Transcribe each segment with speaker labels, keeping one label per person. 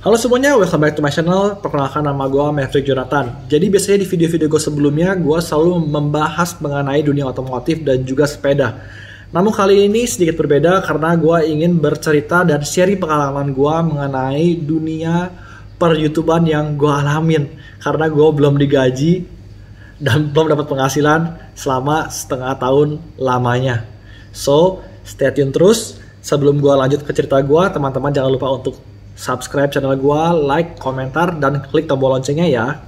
Speaker 1: Halo semuanya, welcome back to my channel. Perkenalkan, nama gue Maverick Jonathan. Jadi biasanya di video-video gue sebelumnya, gue selalu membahas mengenai dunia otomotif dan juga sepeda. Namun kali ini sedikit berbeda karena gue ingin bercerita dan sharing pengalaman gue mengenai dunia per-YouTuban yang gue alamin. Karena gue belum digaji dan belum dapat penghasilan selama setengah tahun lamanya. So, stay tune terus. Sebelum gue lanjut ke cerita gue, teman-teman jangan lupa untuk subscribe channel gue, like, komentar, dan klik tombol loncengnya ya.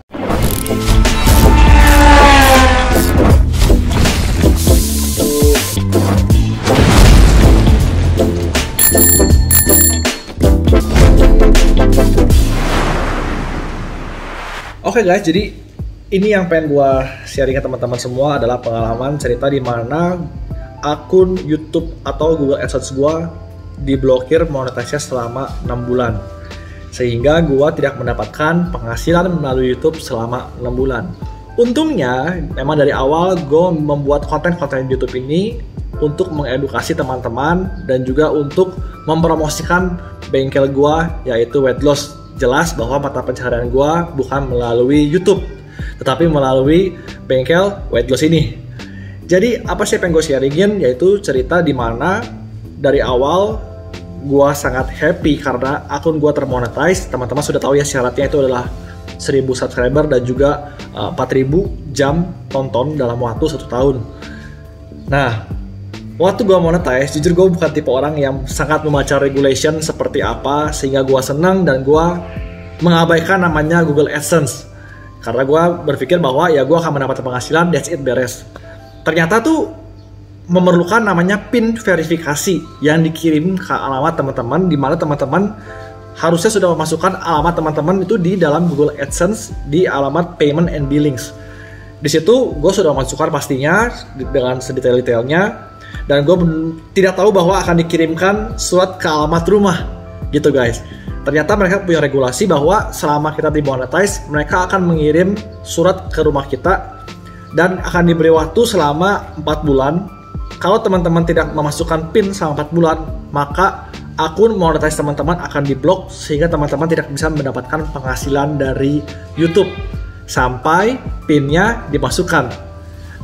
Speaker 1: Oke guys, jadi ini yang pengen gue sharing ke teman-teman semua adalah pengalaman cerita di mana akun YouTube atau Google AdSense gue diblokir monetisasinya selama 6 bulan, sehingga gua tidak mendapatkan penghasilan melalui YouTube selama 6 bulan. Untungnya memang dari awal gue membuat konten-konten YouTube ini untuk mengedukasi teman-teman dan juga untuk mempromosikan bengkel gua, yaitu Weight Loss. Jelas bahwa mata pencaharian gua bukan melalui YouTube, tetapi melalui bengkel Weight Loss ini. Jadi apa sih yang pengen gue sharingin, yaitu cerita di mana dari awal gue sangat happy karena akun gue termonetize. Teman-teman sudah tahu ya, syaratnya itu adalah 1000 subscriber dan juga 4000 jam tonton dalam waktu 1 tahun. Nah, waktu gue monetize, jujur gue bukan tipe orang yang sangat membaca regulation seperti apa sehingga gue senang dan gue mengabaikan namanya Google AdSense. Karena gue berpikir bahwa ya gue akan mendapat penghasilan, that's it, beres. Ternyata tuh memerlukan namanya PIN verifikasi yang dikirim ke alamat teman-teman, di mana teman-teman harusnya sudah memasukkan alamat teman-teman itu di dalam Google AdSense di alamat payment and billings. Di situ gue sudah memasukkan pastinya dengan sedetail-detailnya, dan gue tidak tahu bahwa akan dikirimkan surat ke alamat rumah gitu guys. Ternyata mereka punya regulasi bahwa selama kita dimonetize, mereka akan mengirim surat ke rumah kita dan akan diberi waktu selama 4 bulan. Kalau teman-teman tidak memasukkan PIN selama 4 bulan, maka akun monetize teman-teman akan diblok sehingga teman-teman tidak bisa mendapatkan penghasilan dari YouTube sampai PIN-nya dimasukkan.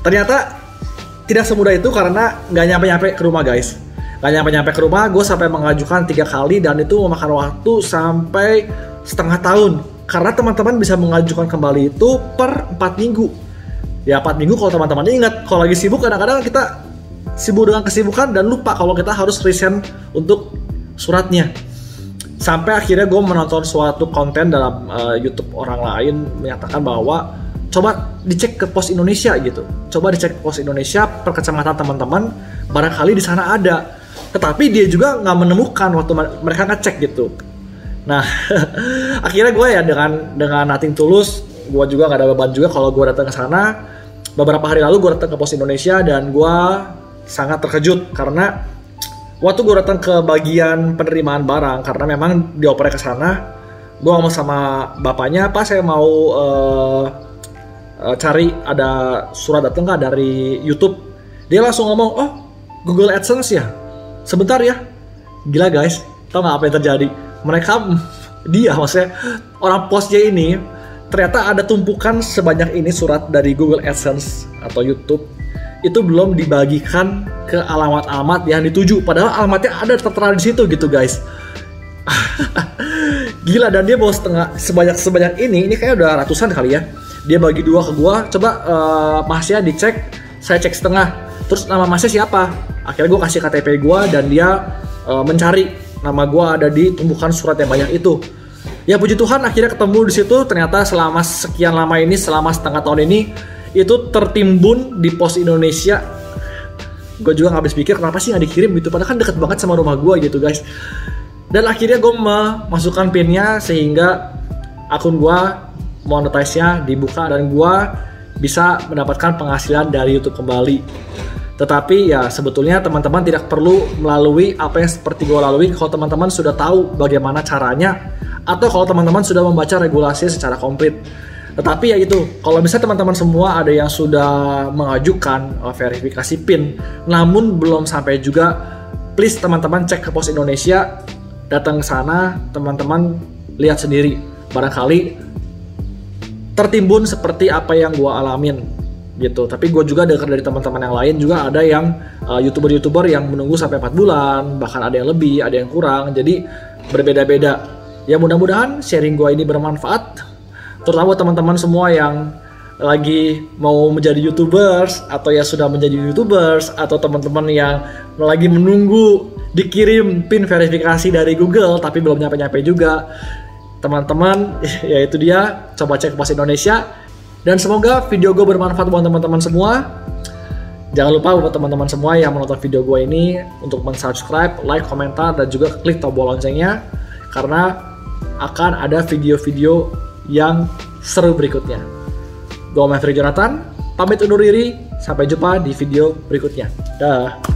Speaker 1: Ternyata tidak semudah itu karena nggak nyampe-nyampe ke rumah guys. Nggak nyampe-nyampe ke rumah, gue sampai mengajukan 3 kali dan itu memakan waktu sampai setengah tahun. Karena teman-teman bisa mengajukan kembali itu per 4 minggu. Ya 4 minggu kalau teman-teman ingat, kalau lagi sibuk kadang-kadang kita sibuk dengan kesibukan dan lupa kalau kita harus resend untuk suratnya. Sampai akhirnya gue menonton suatu konten dalam YouTube orang lain menyatakan bahwa coba dicek ke Pos Indonesia gitu. Coba dicek ke Pos Indonesia per kecamatan teman-teman, barangkali di sana ada. Tetapi dia juga nggak menemukan waktu mereka ngecek gitu. Nah, akhirnya gue ya dengan nothing tulus, gue juga nggak ada beban juga kalau gue datang ke sana. Beberapa hari lalu gue datang ke Pos Indonesia dan gue sangat terkejut karena waktu gue datang ke bagian penerimaan barang, karena memang dioper ke sana, gue ngomong sama bapaknya, "Pak, saya mau cari ada surat datang nggak dari YouTube?" Dia langsung ngomong, "Oh, Google AdSense ya? Sebentar ya." Gila guys, tau nggak apa yang terjadi? Maksudnya orang posnya ini, ternyata ada tumpukan sebanyak ini surat dari Google AdSense atau YouTube itu belum dibagikan ke alamat-alamat yang dituju, padahal alamatnya ada tertera di situ gitu guys. Gila, dan dia bawa sebanyak ini kayak udah ratusan kali ya. Dia bagi 2 ke gua, "Coba masnya dicek." Saya cek setengah, terus nama masnya siapa? Akhirnya gua kasih KTP gua dan dia mencari nama gua ada di tumpukan surat yang banyak itu. Ya puji Tuhan akhirnya ketemu di situ. Ternyata selama sekian lama ini, selama setengah tahun ini, itu tertimbun di Pos Indonesia. Gue juga gak habis pikir kenapa sih gak dikirim gitu, padahal kan deket banget sama rumah gue gitu guys. Dan akhirnya gue memasukkan PIN-nya sehingga akun gue monetize-nya dibuka dan gue bisa mendapatkan penghasilan dari YouTube kembali. Tetapi ya sebetulnya teman-teman tidak perlu melalui apa yang seperti gue lalui kalau teman-teman sudah tahu bagaimana caranya, atau kalau teman-teman sudah membaca regulasi secara komplit. Tetapi ya itu, kalau misalnya teman-teman semua ada yang sudah mengajukan verifikasi PIN namun belum sampai juga, please teman-teman cek ke Pos Indonesia, datang ke sana, teman-teman lihat sendiri. Barangkali tertimbun seperti apa yang gue alamin gitu. Tapi gue juga dengar dari teman-teman yang lain juga ada yang YouTuber yang menunggu sampai 4 bulan, bahkan ada yang lebih, ada yang kurang. Jadi berbeda-beda. Ya mudah-mudahan sharing gue ini bermanfaat, terutama teman-teman semua yang lagi mau menjadi YouTubers atau ya sudah menjadi YouTubers, atau teman-teman yang lagi menunggu dikirim PIN verifikasi dari Google tapi belum nyampe-nyampe juga. Teman-teman, ya itu dia, coba cek Pos Indonesia. Dan semoga video gue bermanfaat buat teman-teman semua. Jangan lupa buat teman-teman semua yang menonton video gue ini untuk mensubscribe, like, komentar, dan juga klik tombol loncengnya, karena akan ada video-video yang seru berikutnya. Gue Maverick Jonathan, pamit undur diri, sampai jumpa di video berikutnya. Dah.